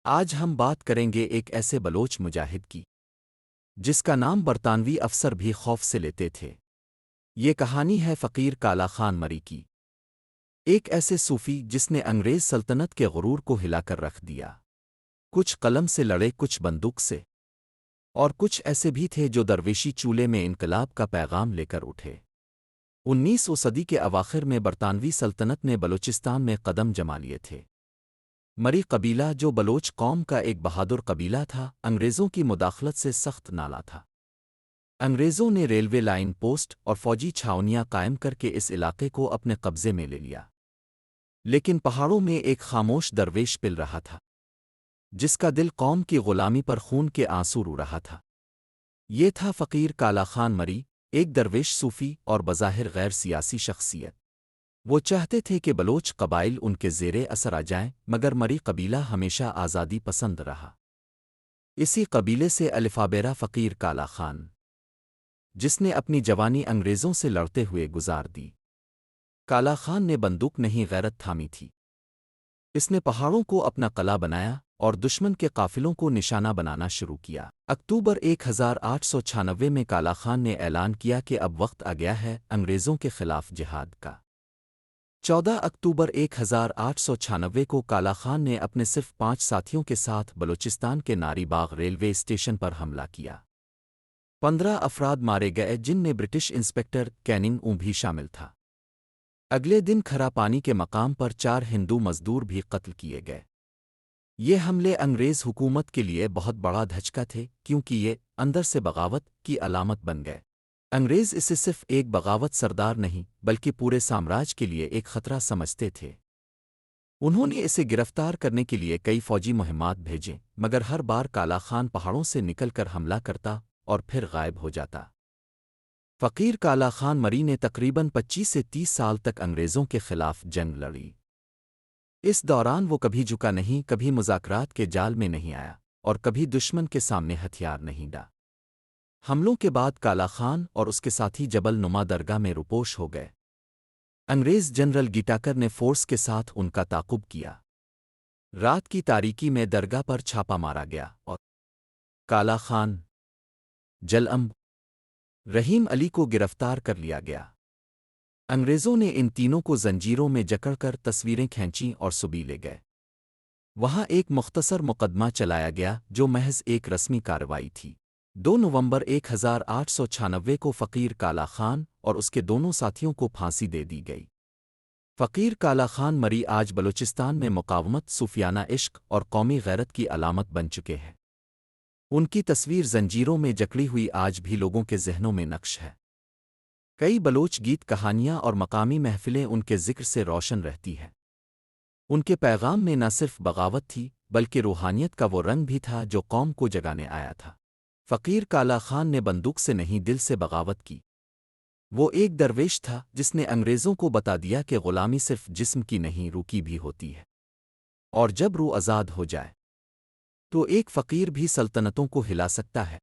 آج ہم بات کریں گے ایک ایسے بلوچ مجاہد کی جس کا نام برطانوی افسر بھی خوف سے لیتے تھے۔ یہ کہانی ہے فقیر کالا خان مری کی، ایک ایسے صوفی جس نے انگریز سلطنت کے غرور کو ہلا کر رکھ دیا۔ کچھ قلم سے لڑے، کچھ بندوق سے، اور کچھ ایسے بھی تھے جو درویشی چولے میں انقلاب کا پیغام لے کر اٹھے۔ 19ویں صدی کے اواخر میں برطانوی سلطنت نے بلوچستان میں قدم جما لیے تھے۔ مری قبیلہ، جو بلوچ قوم کا ایک بہادر قبیلہ تھا، انگریزوں کی مداخلت سے سخت نالا تھا۔ انگریزوں نے ریلوے لائن، پوسٹ اور فوجی چھاونیاں قائم کر کے اس علاقے کو اپنے قبضے میں لے لیا، لیکن پہاڑوں میں ایک خاموش درویش پل رہا تھا جس کا دل قوم کی غلامی پر خون کے آنسو رو رہا تھا۔ یہ تھا فقیر کالا خان مری، ایک درویش صوفی اور بظاہر غیر سیاسی شخصیت۔ وہ چاہتے تھے کہ بلوچ قبائل ان کے زیر اثر آ جائیں، مگر مری قبیلہ ہمیشہ آزادی پسند رہا۔ اسی قبیلے سے الفابیرا فقیر کالا خان، جس نے اپنی جوانی انگریزوں سے لڑتے ہوئے گزار دی۔ کالا خان نے بندوق نہیں، غیرت تھامی تھی۔ اس نے پہاڑوں کو اپنا قلعہ بنایا اور دشمن کے قافلوں کو نشانہ بنانا شروع کیا۔ اکتوبر 1896 میں کالا خان نے اعلان کیا کہ اب وقت آ گیا ہے انگریزوں کے خلاف جہاد کا۔ 14 اکتوبر 1896 کو کالا خان نے اپنے صرف 5 ساتھیوں کے ساتھ بلوچستان کے ناری باغ ریلوے اسٹیشن پر حملہ کیا۔ 15 افراد مارے گئے، جن میں برٹش انسپکٹر کیننگ بھی شامل تھا۔ اگلے دن کھرا پانی کے مقام پر 4 ہندو مزدور بھی قتل کیے گئے۔ یہ حملے انگریز حکومت کے لیے بہت بڑا دھچکا تھے، کیونکہ یہ اندر سے بغاوت کی علامت بن گئے۔ انگریز اسے صرف ایک بغاوت سردار نہیں بلکہ پورے سامراج کے لیے ایک خطرہ سمجھتے تھے۔ انہوں نے اسے گرفتار کرنے کے لیے کئی فوجی مہمات بھیجیں، مگر ہر بار کالا خان پہاڑوں سے نکل کر حملہ کرتا اور پھر غائب ہو جاتا۔ فقیر کالا خان مری نے تقریباً 25 سے 30 سال تک انگریزوں کے خلاف جنگ لڑی۔ اس دوران وہ کبھی جھکا نہیں، کبھی مذاکرات کے جال میں نہیں آیا، اور کبھی دشمن کے سامنے ہتھیار نہیں ڈالا۔ حملوں کے بعد کالا خان اور اس کے ساتھی جبل نما درگاہ میں روپوش ہو گئے۔ انگریز جنرل گیٹاکر نے فورس کے ساتھ ان کا تعاقب کیا۔ رات کی تاریکی میں درگاہ پر چھاپا مارا گیا اور کالا خان، جلعم، رحیم علی کو گرفتار کر لیا گیا۔ انگریزوں نے ان تینوں کو زنجیروں میں جکڑ کر تصویریں کھینچیں اور سبی لے گئے۔ وہاں ایک مختصر مقدمہ چلایا گیا جو محض ایک رسمی کارروائی تھی۔ 2 نومبر 1896 کو فقیر کالا خان اور اس کے دونوں ساتھیوں کو پھانسی دے دی گئی۔ فقیر کالا خان مری آج بلوچستان میں مقاومت، صوفیانہ عشق اور قومی غیرت کی علامت بن چکے ہیں۔ ان کی تصویر زنجیروں میں جکڑی ہوئی آج بھی لوگوں کے ذہنوں میں نقش ہے۔ کئی بلوچ گیت، کہانیاں اور مقامی محفلیں ان کے ذکر سے روشن رہتی ہیں۔ ان کے پیغام میں نہ صرف بغاوت تھی بلکہ روحانیت کا وہ رنگ بھی تھا جو قوم کو جگانے آیا تھا۔ فقیر کالا خان نے بندوق سے نہیں، دل سے بغاوت کی۔ وہ ایک درویش تھا جس نے انگریزوں کو بتا دیا کہ غلامی صرف جسم کی نہیں، روح کی بھی ہوتی ہے، اور جب روح آزاد ہو جائے تو ایک فقیر بھی سلطنتوں کو ہلا سکتا ہے۔